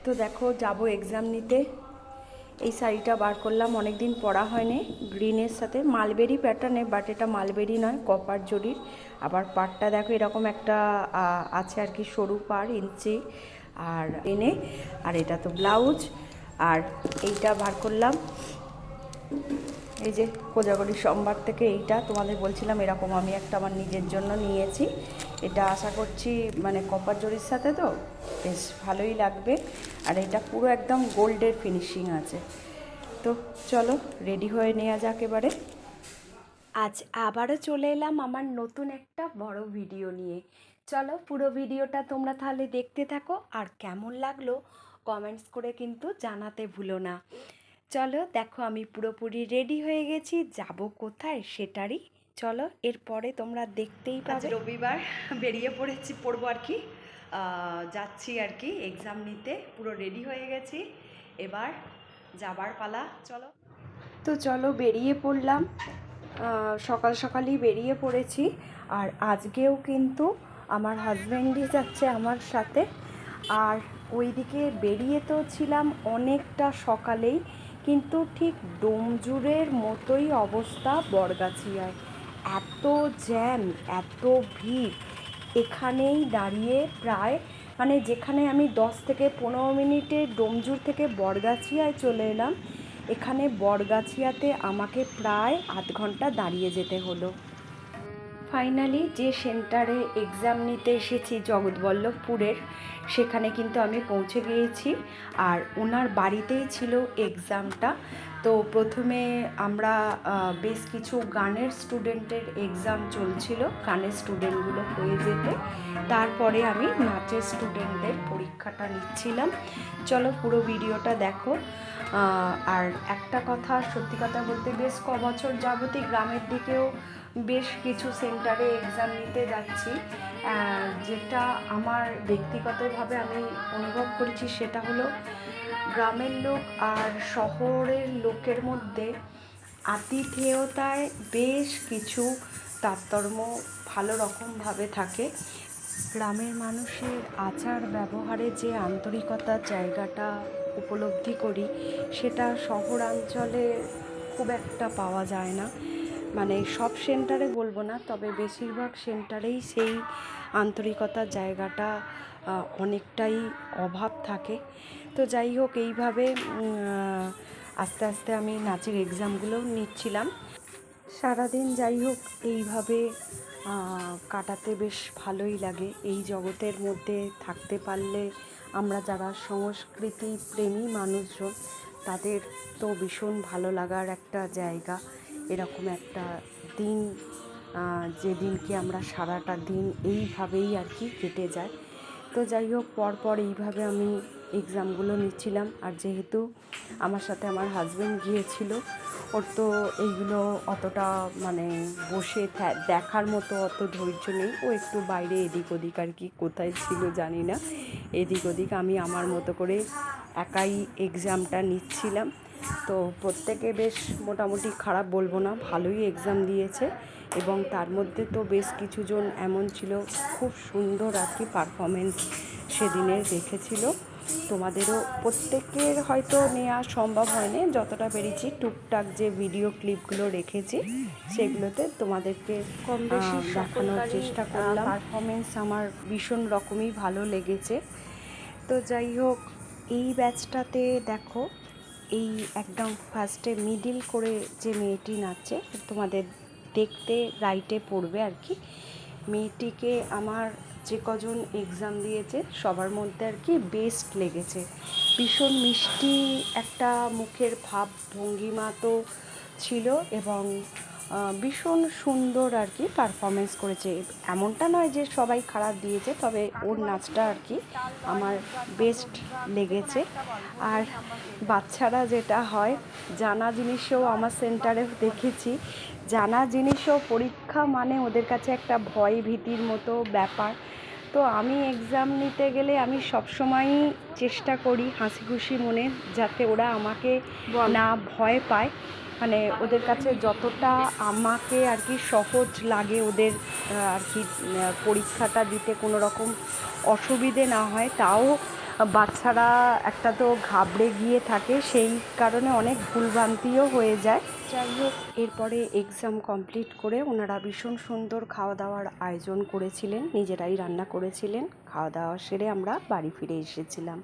তো দেখো যাব এক্সাম নিতে। এই শাড়িটা বার করলাম, অনেক দিন পরা হয়নি, গ্রিনের সাথে মালবেরি প্যাটার্নে, বাট এটা মালবেরি নয়, কপার জরির। আবার পাড়টা দেখো এরকম একটা আছে আর কি, সরু পাড় ইঞ্চি আর এনে। আর এটা তো ব্লাউজ। আর এইটা বার করলাম, এই যে কোজাগরি সোমবার থেকে এইটা তোমাদের বলছিলাম, এরকম আমি একটা আমার নিজের জন্য নিয়েছি। এটা আশা করছি মানে কপার জরির সাথে তো বেশ ভালোই লাগবে। আর এটা পুরো একদম গোল্ডের ফিনিশিং আছে। তো চলো রেডি হয়ে নেওয়া যাক এবারে। আজ আবারও চলে এলাম আমার নতুন একটা বড় ভিডিও নিয়ে। চলো পুরো ভিডিওটা তোমরা তাহলে দেখতে থাকো, আর কেমন লাগলো কমেন্টস করে কিন্তু জানাতে ভুলো না। চলো দেখো আমি পুরোপুরি রেডি হয়ে গেছি, যাব কোথায় সেটারই চলো এরপরে তোমরা দেখতেই পাবে। রবিবার বেরিয়ে পড়বো আর কি, যাচ্ছি আর কি এক্সাম নিতে। পুরো রেডি হয়ে গেছি, এবার যাবার পালা। চলো তো চলো বেরিয়ে পড়লাম, সকাল সকালই বেরিয়ে পড়েছি। আর আজকেও কিন্তু আমার হাজব্যান্ডই যাচ্ছে আমার সাথে। আর ওইদিকে বেরিয়ে তো ছিলাম অনেকটা সকালেই, কিন্তু ঠিক ডোমজুড়ের মতোই অবস্থা বরগাছিয়ায়। এত জ্যাম, এত ভিড়, এখানেই দাঁড়িয়ে প্রায় মানে যেখানে আমি 10 থেকে 15 মিনিটে ডোমজুর থেকে বরগাছিয়ায় চলে এলাম, এখানে বরগাছিয়াতে আমাকে প্রায় আধ ঘন্টা দাঁড়িয়ে যেতে হলো। ফাইনালি যে সেন্টারে এক্সাম নিতে এসেছি জগৎবল্লভপুরের, সেখানে কিন্তু আমি পৌঁছে গিয়েছি। আর ওনার বাড়িতেই ছিল এক্সামটা। তো প্রথমে আমরা বেশ কিছু গানের স্টুডেন্টের এক্সাম চলছিল, গানের স্টুডেন্টগুলো হয়ে যেতে তারপরে আমি নাচের স্টুডেন্টদের পরীক্ষাটা নিচ্ছিলাম। চলো পুরো ভিডিওটা দেখো। আর একটা কথা, সত্যি কথা বলতে বেশ বছর যাবতই গ্রামের দিকেও বেশ কিছু সেন্টারে এক্সাম নিতে যাচ্ছি। যেটা আমার ব্যক্তিগতভাবে আমি অনুভব করেছি সেটা হলো, গ্রামের লোক আর শহরের লোকের মধ্যে আতিথেয়তায় বেশ কিছু তারতম্য ভালো রকমভাবে থাকে। গ্রামের মানুষের আচার ব্যবহারে যে আন্তরিকতার জায়গাটা উপলব্ধি করি, সেটা শহরাঞ্চলে খুব একটা পাওয়া যায় না। মানে সব সেন্টারে বলবো না, তবে বেশিরভাগ সেন্টারেই সেই আন্তরিকতার জায়গাটা অনেকটাই অভাব থাকে। তো যাই হোক, এইভাবে আস্তে আস্তে আমি নাচের এক্সামগুলো নিচ্ছিলাম। সারাদিন যাই হোক এইভাবে কাটাতে বেশ ভালোই লাগে। এই জগতের মধ্যে থাকতে পারলে আমরা যারা সংস্কৃতি প্রেমী মানুষজন, তাদের তো ভীষণ ভালো লাগার একটা জায়গা এরকম একটা দিন, যেদিনকে আমরা সারাটা দিন এইভাবেই আর কি কেটে যায়। তো যাই হোক পরপর এইভাবে আমি এক্সামগুলো নিচ্ছিলাম। আর যেহেতু আমার সাথে আমার হাজব্যান্ড গিয়েছিল, ওর তো এইগুলো অতটা মানে বসে দেখার মতো অত ধৈর্য নেই। ও একটু বাইরে এদিক ওদিক আর কি, কোথায় ছিল জানি না, এদিক ওদিক। আমি আমার মতো করে একাই এক্সামটা নিচ্ছিলাম। তো প্রত্যেকে বেশ মোটামুটি খারাপ বলবো না, ভালোই এক্সাম দিয়েছে। এবং তার মধ্যে তো বেশ কিছুজন এমন ছিল খুব সুন্দর আর কি পারফরমেন্স সেদিনের রেখেছিল। তোমাদেরও প্রত্যেকের হয়তো নেওয়া সম্ভব হয়নি, যতটা পেরেছি টুকটাক যে ভিডিও ক্লিপগুলো রেখেছি সেগুলোতে তোমাদেরকে কম বেশি দেখানোর চেষ্টা করলাম। পারফরমেন্স আমার ভীষণ রকমই ভালো লেগেছে। তো যাই হোক, এই ব্যাচটাতে দেখো এই একদম ফার্স্টে মিডিল করে যে মেয়েটি নাচছে, তোমাদের দেখতে রাইটে পড়বে আর কি। মেয়েটিকে আমার যে কজন এক্সাম দিয়েছে সবার মধ্যে আর কি বেস্ট লেগেছে। ভীষণ মিষ্টি একটা মুখের ভাব ভঙ্গিমা তো ছিল, এবং ভীষণ সুন্দর আর কি পারফরমেন্স করেছে। এমনটা নয় যে সবাই খারাপ দিয়েছে, তবে ওর নাচটা আর কি আমার বেস্ট লেগেছে। আর বাচ্চারা যেটা হয়, জানা জিনিসও আমার সেন্টারে দেখেছি, জানা জিনিসও পরীক্ষা মানে ওদের কাছে একটা ভয় ভীতির মতো ব্যাপার। তো আমি এক্সাম নিতে গেলে আমি সবসময়ই চেষ্টা করি হাসি খুশি মনে, যাতে ওরা আমাকে না ভয় পায়। মানে ওদের কাছে যতটা আমাকে আর কি সহজ লাগে, ওদের আর কি পরীক্ষাটা দিতে কোনো রকম অসুবিধে না হয়, তাও বাচ্চারা একটা তো ঘাবড়ে গিয়ে থাকে, সেই কারণে অনেক ভুলভ্রান্তিও হয়ে যায়। যাই হোক, এরপরে এক্সাম কমপ্লিট করে ওনারা ভীষণ সুন্দর খাওয়া দাওয়ার আয়োজন করেছিলেন, নিজেরাই রান্না করেছিলেন। খাওয়া দাওয়া সেরে আমরা বাড়ি ফিরে এসেছিলাম।